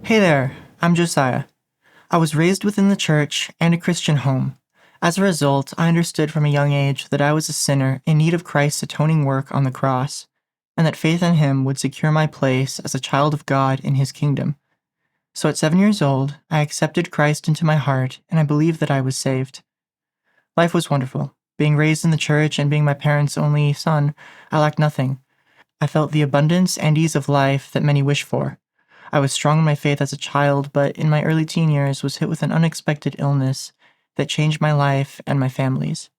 Hey there, I'm Josiah. I was raised within the church and a Christian home. As a result, I understood from a young age that I was a sinner in need of Christ's atoning work on the cross, and that faith in Him would secure my place as a child of God in His kingdom. So at 7 years old, I accepted Christ into my heart, and I believed that I was saved. Life was wonderful. Being raised in the church and being my parents' only son, I lacked nothing. I felt the abundance and ease of life that many wish for. I was strong in my faith as a child, but in my early teen years was hit with an unexpected illness that changed my life and my family's.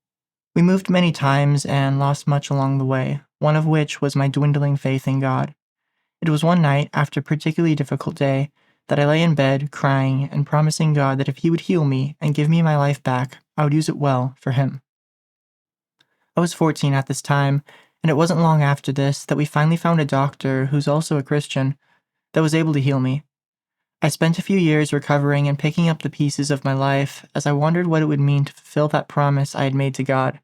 We moved many times and lost much along the way, one of which was my dwindling faith in God. It was one night, after a particularly difficult day, that I lay in bed, crying and promising God that if He would heal me and give me my life back, I would use it well for Him. I was 14 at this time, and it wasn't long after this that we finally found a doctor who's also a Christian that was able to heal me. I spent a few years recovering and picking up the pieces of my life as I wondered what it would mean to fulfill that promise I had made to God.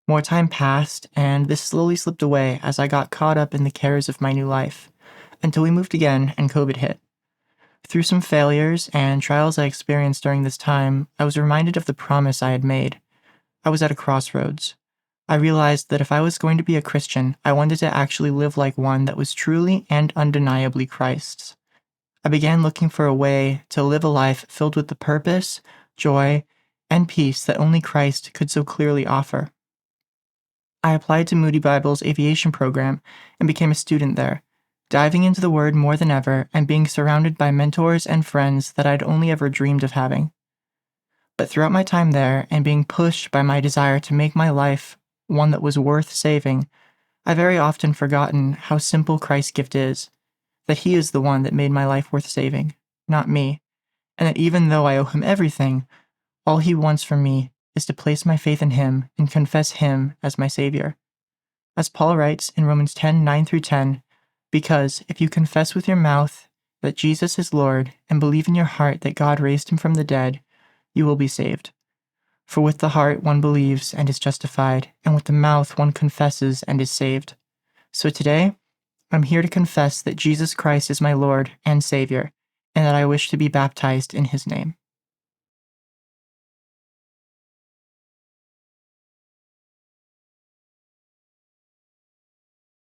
More time passed, and this slowly slipped away as I got caught up in the cares of my new life, until we moved again and COVID hit. Through some failures and trials I experienced during this time, I was reminded of the promise I had made. I was at a crossroads. I realized that if I was going to be a Christian, I wanted to actually live like one that was truly and undeniably Christ's. I began looking for a way to live a life filled with the purpose, joy, and peace that only Christ could so clearly offer. I applied to Moody Bible's aviation program and became a student there, diving into the Word more than ever and being surrounded by mentors and friends that I'd only ever dreamed of having. But throughout my time there and being pushed by my desire to make my life one that was worth saving, I very often forgotten how simple Christ's gift is, that He is the one that made my life worth saving, not me, and that even though I owe Him everything, all He wants from me is to place my faith in Him and confess Him as my Savior. As Paul writes in Romans 10:9-10, because if you confess with your mouth that Jesus is Lord and believe in your heart that God raised Him from the dead, you will be saved. For with the heart one believes and is justified, and with the mouth one confesses and is saved. So today, I'm here to confess that Jesus Christ is my Lord and Savior, and that I wish to be baptized in His name.